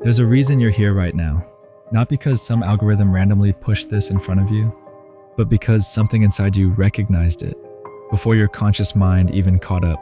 There's a reason you're here right now. Not because some algorithm randomly pushed this in front of you, but because something inside you recognized it before your conscious mind even caught up.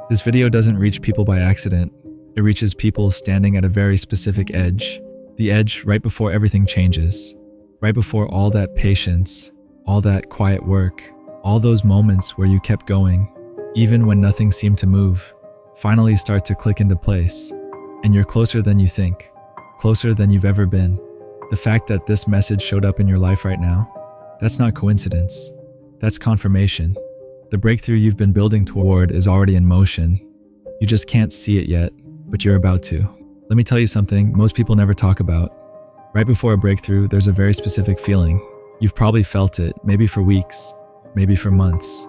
This video doesn't reach people by accident. It reaches people standing at a very specific edge. The edge right before everything changes. Right before all that patience, all that quiet work, all those moments where you kept going, even when nothing seemed to move, finally start to click into place. And you're closer than you think. Closer than you've ever been. The fact that this message showed up in your life right now, that's not coincidence. That's confirmation. The breakthrough you've been building toward is already in motion. You just can't see it yet, but you're about to. Let me tell you something most people never talk about. Right before a breakthrough, there's a very specific feeling. You've probably felt it, maybe for weeks, maybe for months.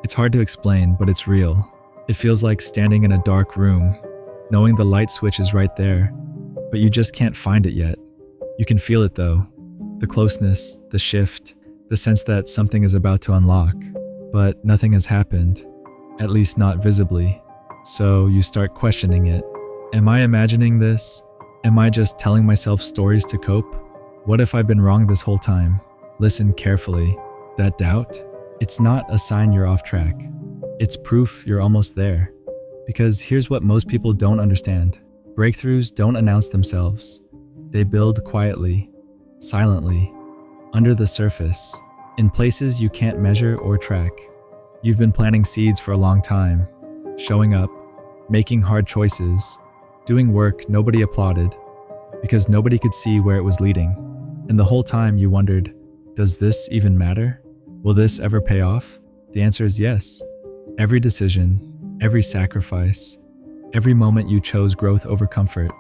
It's hard to explain, but it's real. It feels like standing in a dark room, knowing the light switch is right there, but you just can't find it yet. You can feel it though. The closeness, the shift, the sense that something is about to unlock, but nothing has happened, at least not visibly. So you start questioning it. Am I imagining this? Am I just telling myself stories to cope? What if I've been wrong this whole time? Listen carefully. That doubt, it's not a sign you're off track. It's proof you're almost there. Because here's what most people don't understand. Breakthroughs don't announce themselves. They build quietly, silently, under the surface, in places you can't measure or track. You've been planting seeds for a long time, showing up, making hard choices, doing work nobody applauded, because nobody could see where it was leading. And the whole time you wondered, does this even matter? Will this ever pay off? The answer is yes. Every decision, every sacrifice, every moment you chose growth over comfort,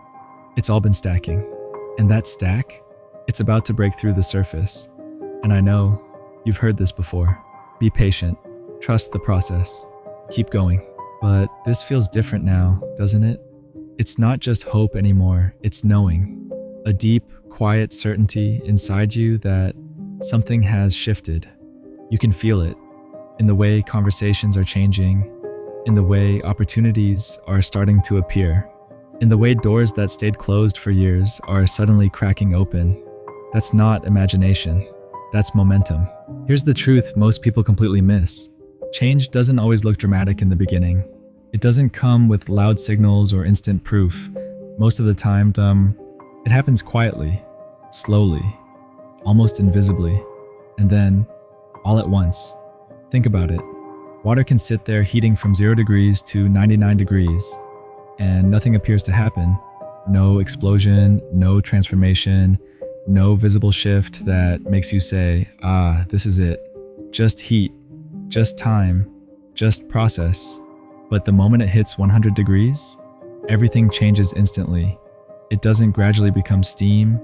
it's all been stacking. And that stack, it's about to break through the surface. And I know you've heard this before. Be patient, trust the process, keep going. But this feels different now, doesn't it? It's not just hope anymore, it's knowing. A deep, quiet certainty inside you that something has shifted. You can feel it in the way conversations are changing, in the way opportunities are starting to appear, in the way doors that stayed closed for years are suddenly cracking open. That's not imagination, that's momentum. Here's the truth most people completely miss. Change doesn't always look dramatic in the beginning. It doesn't come with loud signals or instant proof. Most of the time, it happens quietly, slowly, almost invisibly, and then, all at once. Think about it. Water can sit there heating from 0 degrees to 99 degrees, and nothing appears to happen. No explosion, no transformation, no visible shift that makes you say, this is it. Just heat, just time, just process. But the moment it hits 100 degrees, everything changes instantly. It doesn't gradually become steam.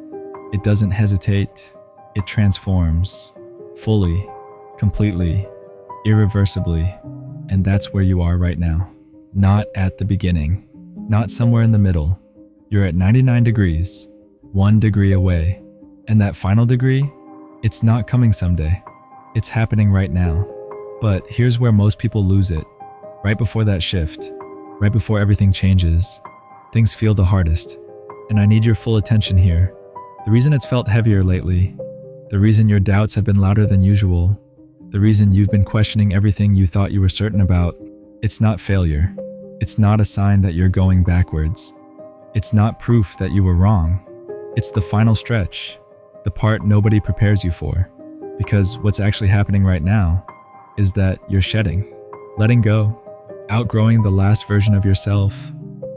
It doesn't hesitate. It transforms. Fully, completely, irreversibly. And that's where you are right now. Not at the beginning. Not somewhere in the middle. You're at 99 degrees, 1 degree away. And that final degree, it's not coming someday. It's happening right now. But here's where most people lose it. Right before that shift, right before everything changes, things feel the hardest. And I need your full attention here. The reason it's felt heavier lately, the reason your doubts have been louder than usual, the reason you've been questioning everything you thought you were certain about, it's not failure. It's not a sign that you're going backwards. It's not proof that you were wrong. It's the final stretch, the part nobody prepares you for. Because what's actually happening right now is that you're shedding, letting go, outgrowing the last version of yourself,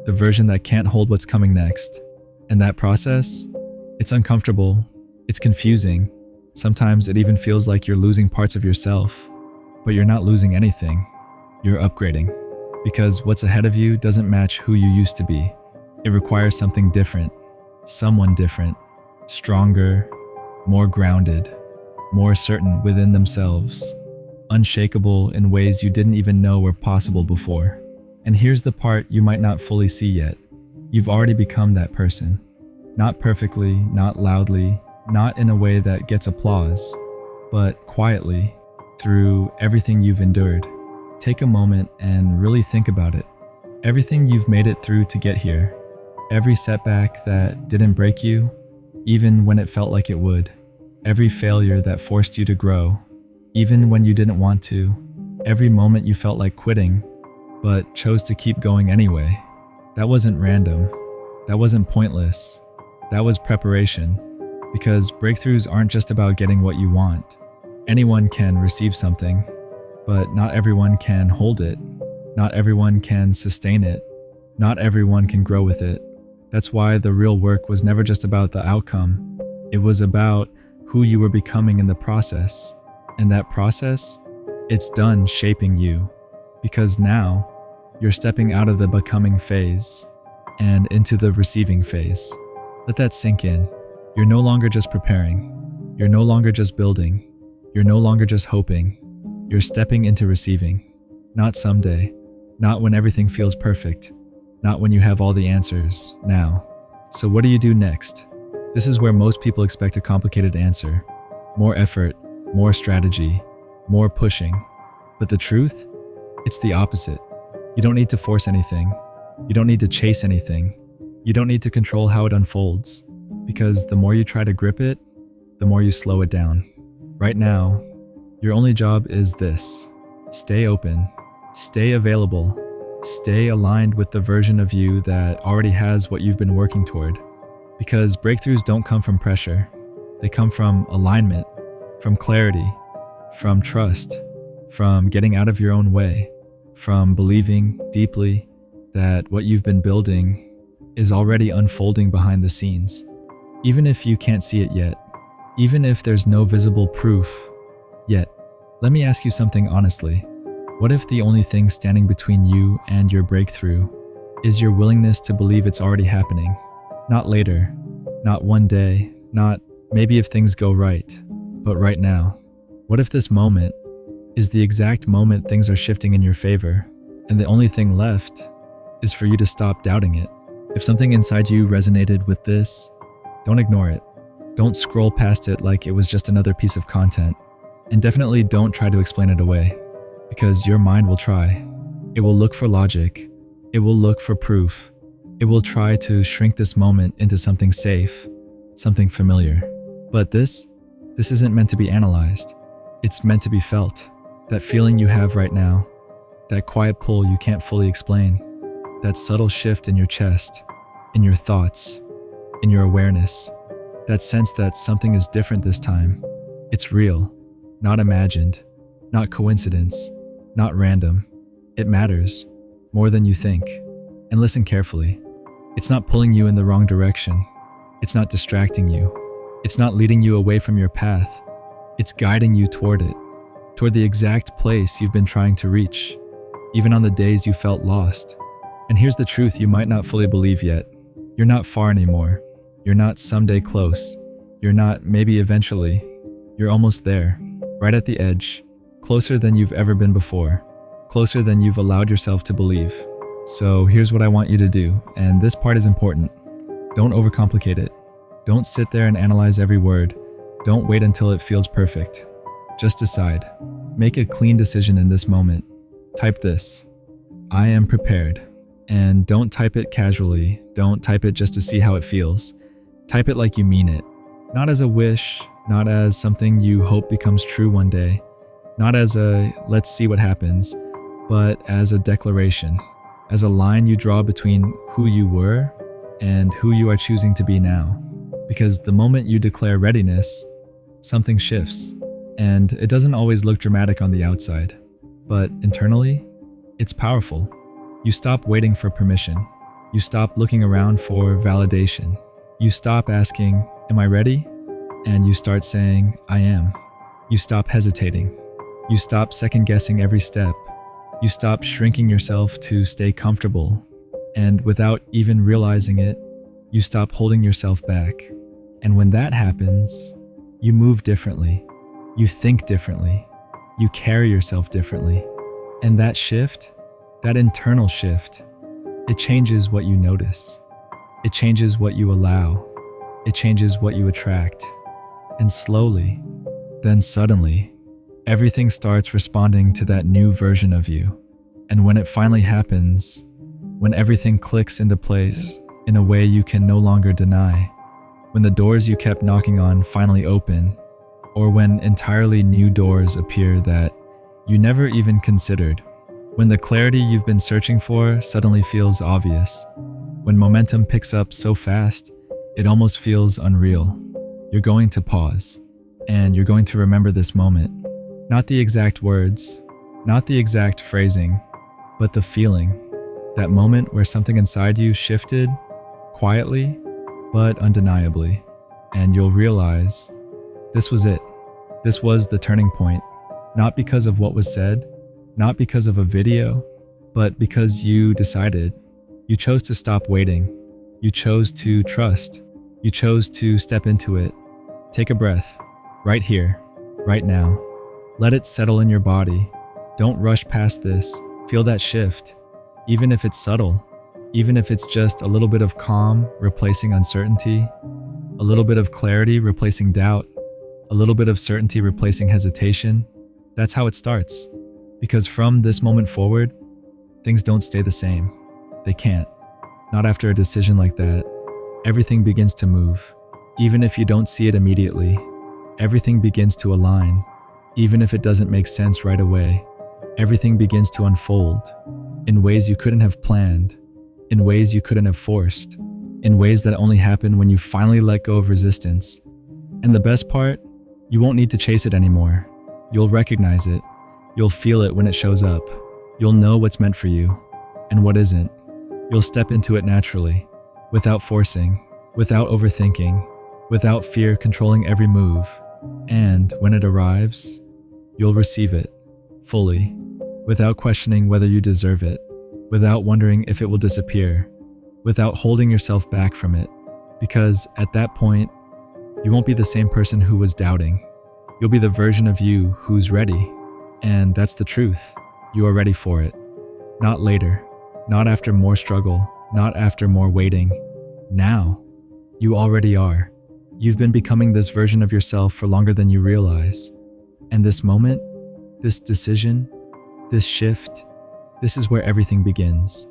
the version that can't hold what's coming next. And that process, it's uncomfortable, it's confusing. Sometimes it even feels like you're losing parts of yourself, but you're not losing anything. You're upgrading, because what's ahead of you doesn't match who you used to be. It requires something different, someone different, stronger, more grounded, more certain within themselves, unshakable in ways you didn't even know were possible before. And here's the part you might not fully see yet. You've already become that person. Not perfectly, not loudly, not in a way that gets applause, but quietly, through everything you've endured. Take a moment and really think about it. Everything you've made it through to get here. Every setback that didn't break you, even when it felt like it would. Every failure that forced you to grow, even when you didn't want to. Every moment you felt like quitting, but chose to keep going anyway. That wasn't random. That wasn't pointless. That was preparation. Because breakthroughs aren't just about getting what you want. Anyone can receive something, but not everyone can hold it. Not everyone can sustain it. Not everyone can grow with it. That's why the real work was never just about the outcome. It was about who you were becoming in the process. And that process, it's done shaping you. Because now, you're stepping out of the becoming phase and into the receiving phase. Let that sink in. You're no longer just preparing. You're no longer just building. You're no longer just hoping. You're stepping into receiving. Not someday. Not when everything feels perfect. Not when you have all the answers. Now. So what do you do next? This is where most people expect a complicated answer. More effort, more strategy, more pushing. But the truth? It's the opposite. You don't need to force anything. You don't need to chase anything. You don't need to control how it unfolds. Because the more you try to grip it, the more you slow it down. Right now, your only job is this. Stay open. Stay available. Stay aligned with the version of you that already has what you've been working toward. Because breakthroughs don't come from pressure. They come from alignment, from clarity, from trust, from getting out of your own way, from believing deeply that what you've been building is already unfolding behind the scenes. Even if you can't see it yet, even if there's no visible proof yet, let me ask you something honestly. What if the only thing standing between you and your breakthrough is your willingness to believe it's already happening? Not later, not one day, not maybe if things go right, but right now. What if this moment is the exact moment things are shifting in your favor, and the only thing left is for you to stop doubting it? If something inside you resonated with this, don't ignore it. Don't scroll past it like it was just another piece of content. And definitely don't try to explain it away, because your mind will try. It will look for logic. It will look for proof. It will try to shrink this moment into something safe, something familiar. But this isn't meant to be analyzed. It's meant to be felt. That feeling you have right now, that quiet pull you can't fully explain, that subtle shift in your chest, in your thoughts, in your awareness, that sense that something is different this time. It's real, not imagined, not coincidence, not random. It matters more than you think. And listen carefully. It's not pulling you in the wrong direction. It's not distracting you. It's not leading you away from your path. It's guiding you toward it, toward the exact place you've been trying to reach, even on the days you felt lost. And here's the truth you might not fully believe yet. You're not far anymore. You're not someday close. You're not maybe eventually. You're almost there, right at the edge, closer than you've ever been before, closer than you've allowed yourself to believe. So here's what I want you to do, and this part is important. Don't overcomplicate it. Don't sit there and analyze every word. Don't wait until it feels perfect. Just decide. Make a clean decision in this moment. Type this: I am prepared. And don't type it casually. Don't type it just to see how it feels. Type it like you mean it. Not as a wish, not as something you hope becomes true one day, not as a let's see what happens, but as a declaration, as a line you draw between who you were and who you are choosing to be now. Because the moment you declare readiness, something shifts. And it doesn't always look dramatic on the outside, but internally, it's powerful. You stop waiting for permission. You stop looking around for validation. You stop asking, am I ready? And you start saying, I am. You stop hesitating. You stop second-guessing every step. You stop shrinking yourself to stay comfortable. And without even realizing it, you stop holding yourself back. And when that happens, you move differently. You think differently. You carry yourself differently. And that shift, that internal shift, it changes what you notice. It changes what you allow. It changes what you attract. And slowly, then suddenly, everything starts responding to that new version of you. And when it finally happens, when everything clicks into place, in a way you can no longer deny, when the doors you kept knocking on finally open, or when entirely new doors appear that you never even considered, when the clarity you've been searching for suddenly feels obvious, when momentum picks up so fast it almost feels unreal, you're going to pause, and you're going to remember this moment. Not the exact words, not the exact phrasing, but the feeling. That moment where something inside you shifted, quietly, but undeniably. And you'll realize, this was it. This was the turning point. Not because of what was said, not because of a video, but because you decided. You chose to stop waiting. You chose to trust. You chose to step into it. Take a breath, right here, right now. Let it settle in your body. Don't rush past this. Feel that shift. Even if it's subtle, even if it's just a little bit of calm replacing uncertainty, a little bit of clarity replacing doubt, a little bit of certainty replacing hesitation, that's how it starts. Because from this moment forward, things don't stay the same. They can't. Not after a decision like that. Everything begins to move. Even if you don't see it immediately, everything begins to align. Even if it doesn't make sense right away, everything begins to unfold. In ways you couldn't have planned, in ways you couldn't have forced, in ways that only happen when you finally let go of resistance. And the best part, you won't need to chase it anymore. You'll recognize it. You'll feel it when it shows up. You'll know what's meant for you and what isn't. You'll step into it naturally, without forcing, without overthinking, without fear controlling every move. And when it arrives, you'll receive it fully, without questioning whether you deserve it, without wondering if it will disappear, without holding yourself back from it. Because at that point, you won't be the same person who was doubting. You'll be the version of you who's ready. And that's the truth. You are ready for it. Not later, not after more struggle, not after more waiting. Now, you already are. You've been becoming this version of yourself for longer than you realize. And this moment, this decision, this shift, this is where everything begins.